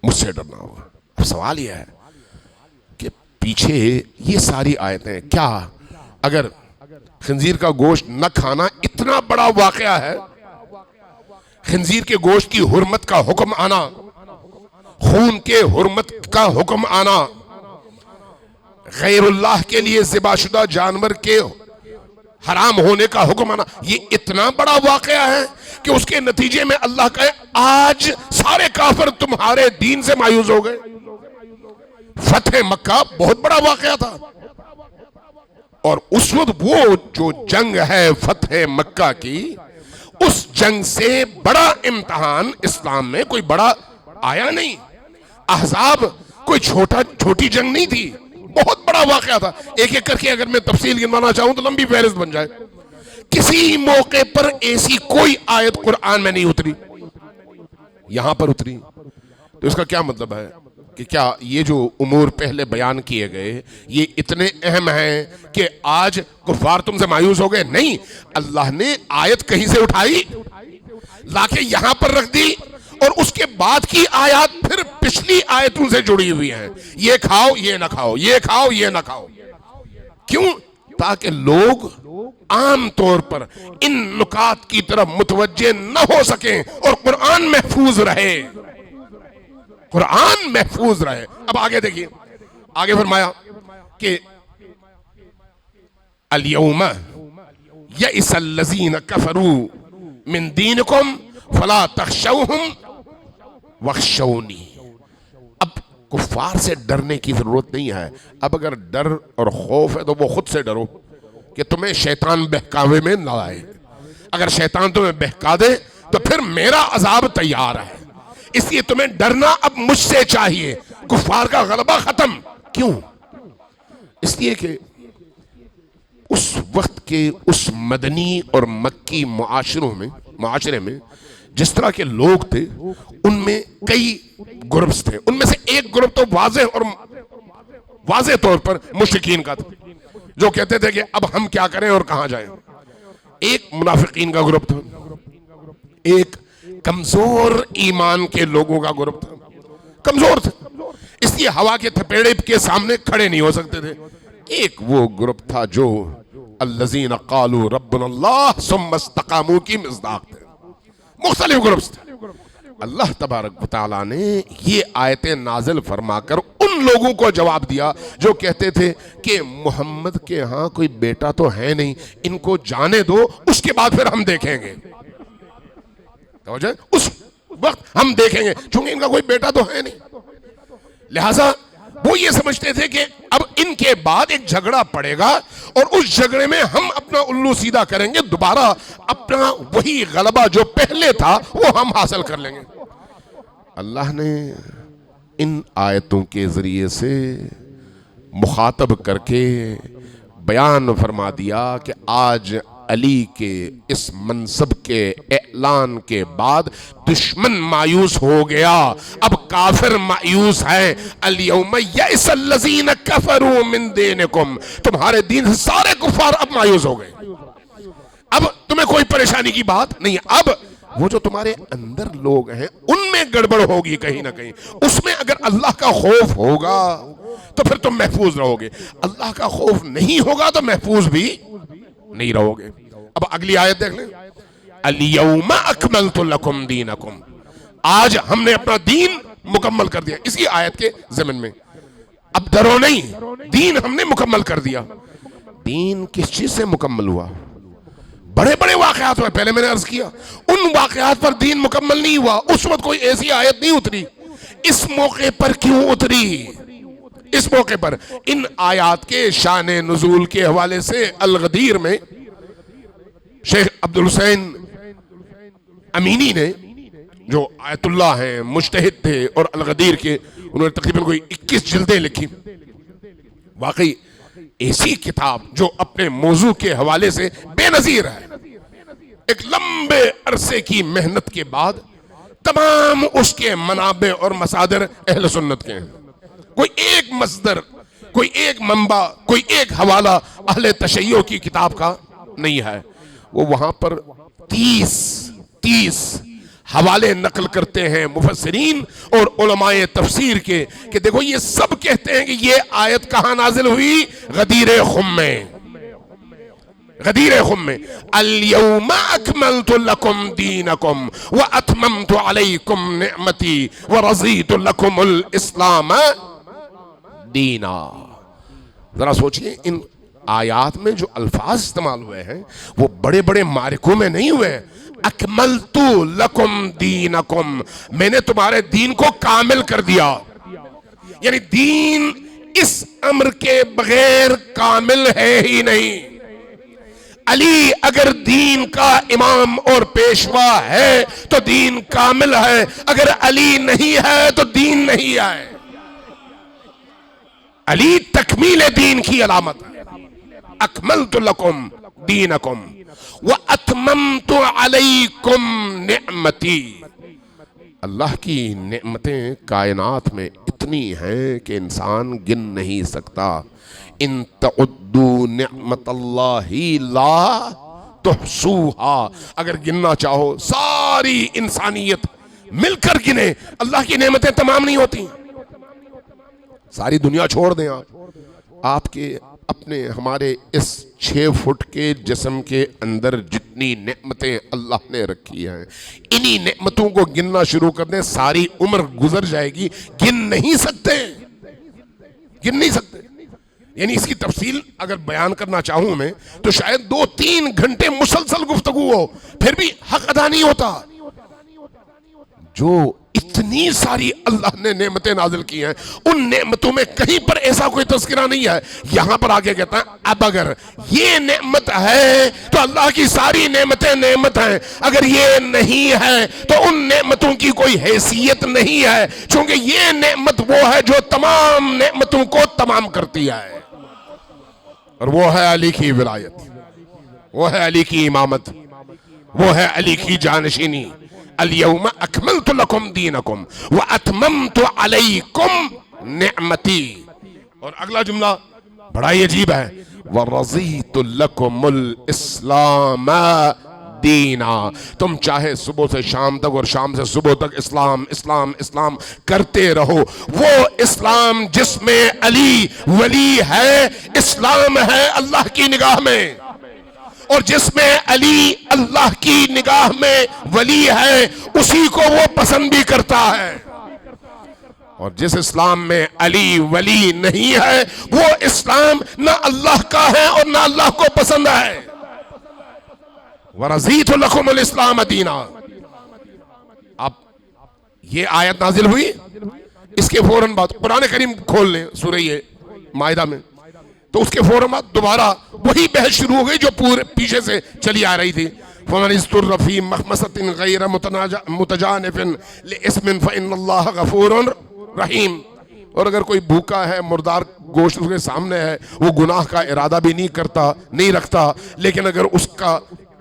A: مجھ سے ڈرنا ہوگا. اب سوال یہ ہے کہ پیچھے یہ ساری آیتیں، کیا اگر خنزیر کا گوشت نہ کھانا اتنا بڑا واقعہ ہے، خنزیر کے گوشت کی حرمت کا حکم آنا، خون کے حرمت کا حکم آنا، غیر اللہ کے لیے ذبح شدہ جانور کے حرام ہونے کا حکم آنا، یہ اتنا بڑا واقعہ ہے کہ اس کے نتیجے میں اللہ کہے آج سارے کافر تمہارے دین سے مایوس ہو گئے. فتح مکہ بہت بڑا واقعہ تھا، اور اس وقت وہ جو جنگ ہے فتح مکہ کی، اس جنگ سے بڑا امتحان اسلام میں کوئی بڑا آیا نہیں. احزاب کوئی چھوٹی جنگ نہیں تھی، بہت بڑا واقعہ تھا. ایک ایک کر کے اگر میں تفصیل گنوانا چاہوں تو لمبی فہرست بن جائے. کسی موقع پر ایسی کوئی آیت قرآن میں نہیں اتری، یہاں پر اتری. تو اس کا کیا مطلب ہے کہ کیا یہ جو امور پہلے بیان کیے گئے یہ اتنے اہم ہیں کہ آج کفار تم سے مایوس ہو گئے؟ نہیں، اللہ نے آیت کہیں سے اٹھائی، لا کے یہاں پر رکھ دی، اور اس کے بعد کی آیات پھر پچھلی آیتوں سے جڑی ہوئی ہیں. یہ کھاؤ، یہ نہ کھاؤ، یہ کھاؤ، یہ نہ کھاؤ. کیوں؟ تاکہ لوگ عام طور پر ان نکات کی طرف متوجہ نہ ہو سکیں اور قرآن محفوظ رہے، قرآن محفوظ رہے. اب آگے دیکھیے، آگے فرمایا کہ الیوم یئس الذین کفروا من دینکم فلا تخشوہم وخشونی. اب کفار سے ڈرنے کی ضرورت نہیں ہے. اب اگر ڈر اور خوف ہے تو وہ خود سے ڈرو کہ تمہیں شیطان بہکاوے میں نہ آئے. اگر شیطان تمہیں بہکا دے تو پھر میرا عذاب تیار ہے. اس لیے تمہیں ڈرنا اب مجھ سے چاہیے. کفار کا غلبہ ختم. کیوں؟ اس لیے کہ اس وقت کے اس مدنی اور مکی معاشرے میں جس طرح کے لوگ تھے، ان میں کئی گروپس تھے. ان میں سے ایک گروپ تو واضح طور پر مشرکین کا تھا، جو کہتے تھے کہ اب ہم کیا کریں اور کہاں جائیں. ایک منافقین کا گروپ تھا، ایک کمزور ایمان کے لوگوں کا گروپ تھا. کمزور تھے، اس لیے ہوا کے تھپیڑے کے سامنے کھڑے نہیں ہو سکتے تھے. ایک وہ گروپ تھا جو الذین قالوا ربنا اللہ ثم استقاموا کی مصداق تھے. مختلف گروپس تھے. اللہ تبارک و تعالیٰ نے یہ آیتیں نازل فرما کر ان ان لوگوں کو جواب دیا جو کہتے تھے کہ محمد کے ہاں کوئی بیٹا تو ہے نہیں، ان کو جانے دو، اس کے بعد پھر ہم دیکھیں گے، اس وقت ہم دیکھیں گے، چونکہ ان کا کوئی بیٹا تو ہے نہیں۔ لہٰذا وہ یہ سمجھتے تھے کہ اب ان کے بعد ایک جھگڑا پڑے گا اور اس جھگڑے میں ہم اپنا الو سیدھا کریں گے، دوبارہ اپنا وہی غلبہ جو پہلے تھا وہ ہم حاصل کر لیں گے۔ اللہ نے ان آیتوں کے ذریعے سے مخاطب کر کے بیان فرما دیا کہ آج علی کے اس منصب کے اعلان کے بعد دشمن مایوس ہو گیا، اب کافر مایوس ہیں۔ الیوم یئس الذین کفروا من دینکم، تمہارے دین سے سارے کفار اب مایوس ہو گئے، اب تمہیں کوئی پریشانی کی بات نہیں ہے۔ اب وہ جو تمہارے اندر لوگ ہیں ان میں گڑبڑ ہوگی کہیں نہ کہیں، اس میں اگر اللہ کا خوف ہوگا تو پھر تم محفوظ رہو گے، اللہ کا خوف نہیں ہوگا تو محفوظ بھی نہیں رہو گے۔ اب اگلی آیت دیکھ لیں، الیوم اکملت لکم دینکم، آج ہم نے اپنا دین مکمل کر دیا۔ اسی آیت کے ضمن میں اب ڈرو نہیں، دین ہم نے مکمل کر دیا۔ دین کس چیز سے مکمل ہوا؟ بڑے بڑے واقعات ہوئے، پہلے میں نے عرض کیا ان واقعات پر دین مکمل نہیں ہوا، اس وقت کوئی ایسی آیت نہیں اتری۔ اس موقع پر کیوں اتری؟ اس موقع پر ان آیات کے شان نزول کے حوالے سے الغدیر میں شیخ عبدالحسین امینی نے، جو آیت اللہ ہیں، مجتہد تھے اور الغدیر کے، انہوں نے تقریباً کوئی 21 جلدیں لکھی۔ واقعی ایسی کتاب جو اپنے موضوع کے حوالے سے بے نظیر ہے، ایک لمبے عرصے کی محنت کے بعد تمام اس کے منابع اور مصادر اہل سنت کے ہیں، کوئی ایک مصدر، کوئی ایک منبع، کوئی ایک حوالہ اہل تشیع کی کتاب کا نہیں ہے۔ وہ وہاں پر 30 حوالے نقل کرتے ہیں مفسرین اور علماء تفسیر کے کہ دیکھو یہ سب کہتے ہیں کہ یہ آیت کہاں نازل ہوئی؟ غدیر خم میں، غدیر خم میں۔ الیوم اکملت لکم دینکم واتممت علیکم نعمتی ورضیت لکم الاسلام دینا۔ ذرا سوچئے ان آیات میں جو الفاظ استعمال ہوئے ہیں وہ بڑے بڑے معرکوں میں نہیں ہوئے۔ اکملت لکم دینکم، میں نے تمہارے دین کو کامل کر دیا، یعنی دین اس امر کے بغیر کامل ہے ہی نہیں۔ علی اگر دین کا امام اور پیشوا ہے تو دین کامل ہے، اگر علی نہیں ہے تو دین نہیں ہے۔ علی تکمیل دین کی علامت ہے۔ اکملت لکم دینکم واتممت علیکم نعمتی، اللہ کی نعمتیں کائنات میں اتنی ہیں کہ انسان گن نہیں سکتا۔ ان تعدوا نعمت اللہ لا تحصوها، اگر گننا چاہو ساری انسانیت مل کر گنے، اللہ کی نعمتیں تمام نہیں ہوتی۔ ساری دنیا چھوڑ دیں آپ کے اپنے ہمارے اس 6 فٹ کے جسم کے اندر جتنی نعمتیں اللہ نے رکھی ہیں، انہی نعمتوں کو گننا شروع کر دیں، ساری عمر گزر جائے گی، گن نہیں سکتے، گن نہیں سکتے۔ یعنی اس کی تفصیل اگر بیان کرنا چاہوں میں تو شاید 2-3 گھنٹے مسلسل گفتگو ہو، پھر بھی حق ادا نہیں ہوتا۔ جو اتنی ساری اللہ نے نعمتیں نازل کی ہیں، ان نعمتوں میں کہیں پر ایسا کوئی تذکرہ نہیں ہے۔ یہاں پر آگے کہتا ہے اب اگر یہ نعمت ہے تو اللہ کی ساری نعمتیں نعمت ہیں، اگر یہ نہیں ہے تو ان نعمتوں کی کوئی حیثیت نہیں ہے، چونکہ یہ نعمت وہ ہے جو تمام نعمتوں کو تمام کرتی ہے، اور وہ ہے علی کی ولایت، وہ ہے علی کی امامت، وہ ہے علی کی جانشینی۔ الیوم اکملت لکم دینکم واتممت علیکم نعمتی، اور اگلا جملہ بڑا ہی عجیب ہے، ورضیت لکم الاسلام دینا، تم چاہے صبح سے شام تک اور شام سے صبح تک اسلام اسلام اسلام کرتے رہو، وہ اسلام جس میں علی ولی ہے، اسلام ہے اللہ کی نگاہ میں، اور جس میں علی اللہ کی نگاہ میں ولی ہے اسی کو وہ پسند بھی کرتا ہے۔ اور جس اسلام میں علی ولی نہیں ہے وہ اسلام نہ اللہ کا ہے اور نہ اللہ کو پسند ہے. وَرَضِيتُ لَكُمُ الْإِسْلَامَ دِينًا. اب یہ آیت نازل ہوئی، اس کے فوراً بعد قرآن کریم کھول لیں سورہ مائدہ میں، تو اس کے فوراً بعد دوبارہ وہی بحث شروع ہو گئی جو پورے پیچھے سے چلی آ رہی تھی. فَمَنِ اضْطُرَّ فِي مَخْمَصَةٍ غَيْرَ مُتَجَانِفٍ لِإِثْمٍ فَإِنَّ اللَّهَ غَفُورٌ رحیم. اور اگر کوئی بھوکا ہے، مردار گوشت اس کے سامنے ہے، وہ گناہ کا ارادہ بھی نہیں رکھتا، لیکن اگر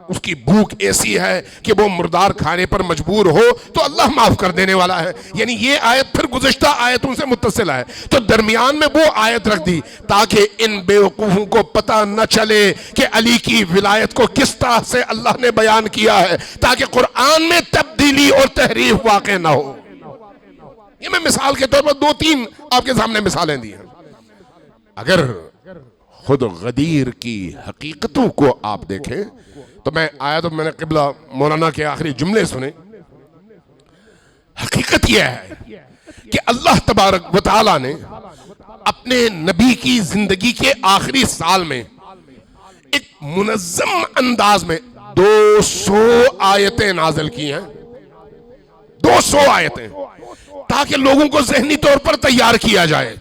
A: اس کی بھوک ایسی ہے کہ وہ مردار کھانے پر مجبور ہو تو اللہ معاف کر دینے والا ہے. یعنی یہ آیت پھر گزشتہ آیتوں سے متصل ہے، تو درمیان میں وہ آیت رکھ دی تاکہ ان بیوقوفوں کو پتہ نہ چلے کہ علی کی ولایت کو کس طرح سے اللہ نے بیان کیا ہے، تاکہ قرآن میں تبدیلی اور تحریف واقع نہ ہو. یہ میں مثال کے طور پر 2-3 آپ کے سامنے مثالیں دی ہیں. اگر خود غدیر کی حقیقتوں کو آپ دیکھیں تو میں نے قبلہ مولانا کے آخری جملے سنے. حقیقت یہ ہے کہ اللہ تبارک و تعالی نے اپنے نبی کی زندگی کے آخری سال میں ایک منظم انداز میں 200 آیتیں نازل کی ہیں. 200 آیتیں، تاکہ لوگوں کو ذہنی طور پر تیار کیا جائے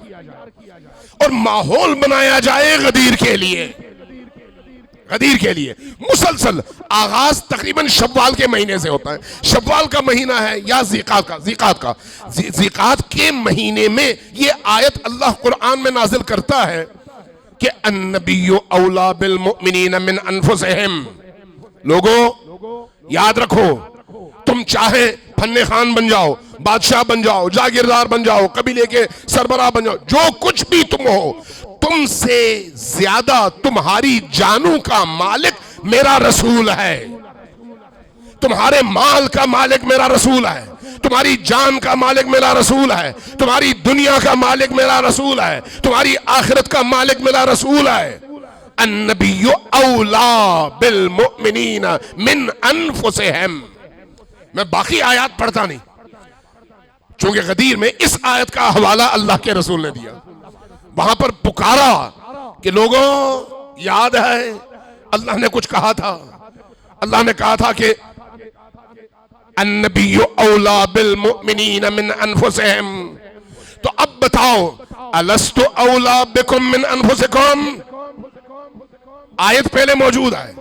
A: اور ماحول بنایا جائے غدیر کے لیے. مسلسل آغاز تقریباً شوال کے مہینے سے ہوتا ہے. شوال کا مہینہ ہے یا ذیقات کے مہینے میں یہ آیت اللہ قرآن میں نازل کرتا ہے کہ النبی اولا بالمؤمنین من انفسہم. لوگوں یاد رکھو، تم چاہے فن خان بن جاؤ، بادشاہ بن جاؤ، جاگیردار بن جاؤ، قبیلے کے سربراہ بن جاؤ، جو کچھ بھی تم ہو، تم سے زیادہ تمہاری جانوں کا مالک میرا رسول ہے. تمہارے مال کا مالک میرا رسول ہے، تمہاری جان کا مالک میرا رسول ہے، تمہاری دنیا کا مالک میرا رسول ہے، تمہاری آخرت کا مالک میرا رسول ہے. النبی اولا بالمؤمنین من انفسہم. میں باقی آیات پڑھتا نہیں، چونکہ غدیر میں اس آیت کا حوالہ اللہ کے رسول نے دیا. وہاں پر پکارا کہ لوگوں یاد ہے اللہ نے کچھ کہا تھا. اللہ نے کہا تھا کہ النبی اولا بالمؤمنین من انفسہم. تو اب بتاؤ الست اولا بکم من انفسکم. آیت پہلے موجود ہے.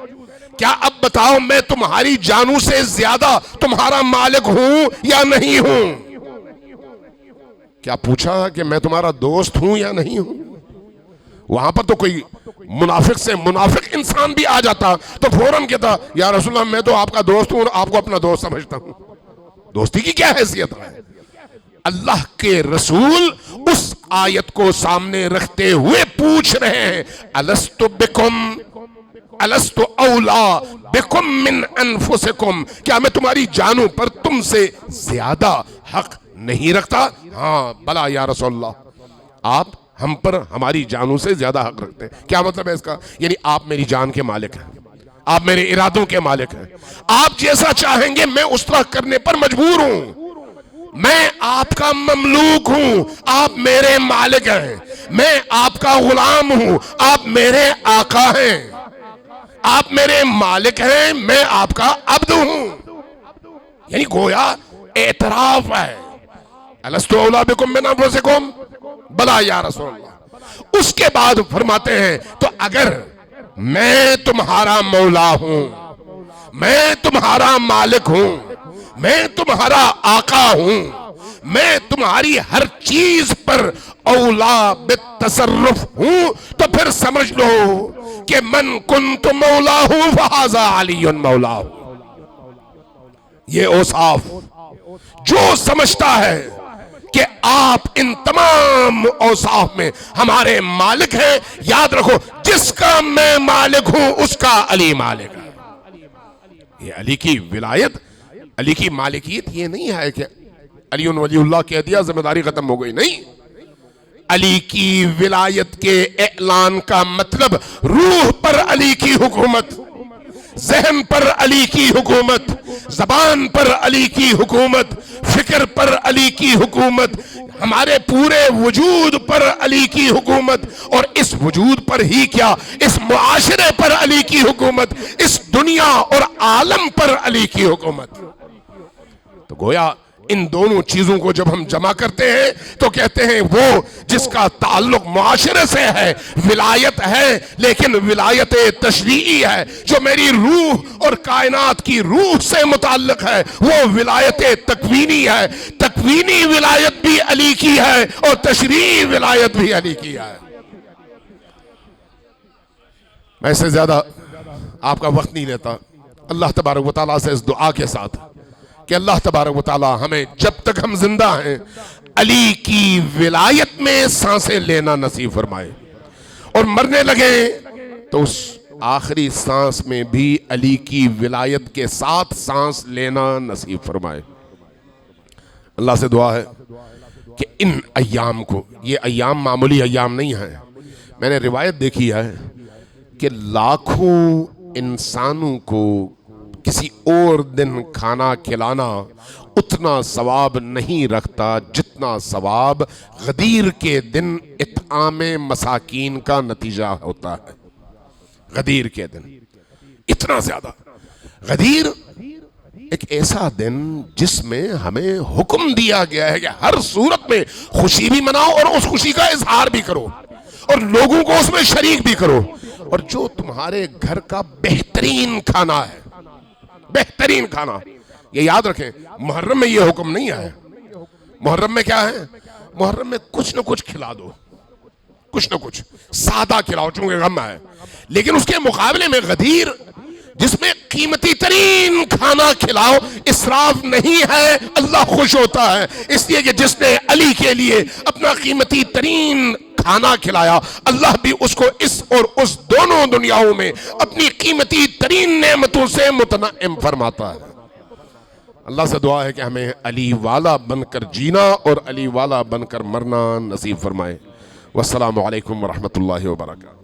A: کیا اب بتاؤ میں تمہاری جانوں سے زیادہ تمہارا مالک ہوں یا نہیں ہوں؟ کیا پوچھا کہ میں تمہارا دوست ہوں یا نہیں ہوں؟ وہاں پر تو کوئی منافق سے منافق انسان بھی آ جاتا تو فوراً کہتا یا رسول اللہ میں تو آپ کا دوست ہوں اور آپ کو اپنا دوست سمجھتا ہوں. دوستی کی کیا حیثیت ہے؟ اللہ کے رسول اس آیت کو سامنے رکھتے ہوئے پوچھ رہے ہیں الست بکم الست اولا بکم من انفسکم. کیا میں تمہاری جانوں پر تم سے زیادہ حق نہیں رکھتا؟ ہاں بلا یا رسول اللہ، آپ ہم پر ہماری جانوں سے زیادہ حق رکھتے ہیں. کیا مطلب ہے اس کا؟ یعنی آپ میری جان کے مالک ہیں، آپ میرے ارادوں کے مالک ہیں، آپ جیسا چاہیں گے میں اس طرح کرنے پر مجبور ہوں. میں آپ کا مملوک ہوں، آپ میرے مالک ہیں. میں آپ کا غلام ہوں، آپ میرے آقا ہیں. آپ میرے مالک ہیں، میں آپ کا عبد ہوں. یعنی گویا اعتراف ہے. الستو اولا بکم من انفسکم بلا یا رسول اللہ. اس کے بعد فرماتے ہیں تو اگر میں تمہارا مولا ہوں، میں تمہارا مالک ہوں، میں تمہارا آقا ہوں، میں تمہاری ہر چیز پر اولا بالتصرف ہوں، تو پھر سمجھ لو کہ من کنت مولا ہوں فہذا علی مولا ہوں. یہ اوصاف جو سمجھتا ہے کہ آپ ان تمام اوصاف میں ہمارے مالک ہیں، یاد رکھو جس کا میں مالک ہوں اس کا علی مالک ہے. یہ علی کی ولایت، علی کی مالکیت یہ نہیں ہے کہ علی ولی اللہ کہہ دیا ذمہ داری ختم ہو گئی. نہیں، علی کی ولایت کے اعلان کا مطلب روح پر علی کی حکومت، ذہن پر علی کی حکومت، زبان پر علی کی حکومت، فکر فکر پر علی کی حکومت، ہمارے پورے وجود پر علی کی حکومت، اور اس وجود پر ہی کیا، اس معاشرے پر علی کی حکومت، اس دنیا اور عالم پر علی کی حکومت۔ تو گویا ان دونوں چیزوں کو جب ہم جمع کرتے ہیں تو کہتے ہیں وہ جس کا تعلق معاشرے سے ہے، ولایت ہے، لیکن ولایت تشریعی ہے، جو میری روح اور کائنات کی روح سے متعلق ہے، وہ ولایت تکوینی ہے۔ تکوینی ولایت بھی علی کی ہے اور تشریعی ولایت بھی علی کی ہے۔ میں اس سے زیادہ آپ کا وقت نہیں لیتا، اللہ تبارک و تعالیٰ سے اس دعا کے ساتھ کہ اللہ تبارک و تعالیٰ ہمیں جب تک ہم زندہ ہیں علی کی ولایت میں سانسیں لینا نصیب فرمائے، اور مرنے لگے تو اس آخری سانس میں بھی علی کی ولایت کے ساتھ سانس لینا نصیب فرمائے۔ اللہ سے دعا ہے کہ ان ایام کو، یہ ایام معمولی ایام نہیں ہیں، میں نے روایت دیکھی ہے کہ لاکھوں انسانوں کو کسی اور دن کھانا کھلانا اتنا ثواب نہیں رکھتا جتنا ثواب غدیر کے دن اطعام مساکین کا نتیجہ ہوتا ہے۔ غدیر کے دن اتنا زیادہ، غدیر ایک ایسا دن جس میں ہمیں حکم دیا گیا ہے کہ ہر صورت میں خوشی بھی مناؤ اور اس خوشی کا اظہار بھی کرو اور لوگوں کو اس میں شریک بھی کرو، اور جو تمہارے گھر کا بہترین کھانا ہے، بہترین کھانا، یہ یاد رکھیں محرم میں یہ حکم نہیں ہے۔ محرم میں کیا ہے؟ محرم میں کچھ نہ کچھ کھلا دو، کچھ نہ کچھ سادہ کھلاؤ چونکہ غم ہے، لیکن اس کے مقابلے میں غدیر جس میں قیمتی ترین کھانا کھلاؤ، اسراف نہیں ہے، اللہ خوش ہوتا ہے، اس لیے کہ جس نے علی کے لیے اپنا قیمتی ترین کھانا کھلایا، اللہ بھی اس کو اس اور اس دونوں دنیاوں میں اپنی قیمتی ترین نعمتوں سے متنعم فرماتا ہے۔ اللہ سے دعا ہے کہ ہمیں علی والا بن کر جینا اور علی والا بن کر مرنا نصیب فرمائے۔ والسلام علیکم ورحمۃ اللہ وبرکاتہ۔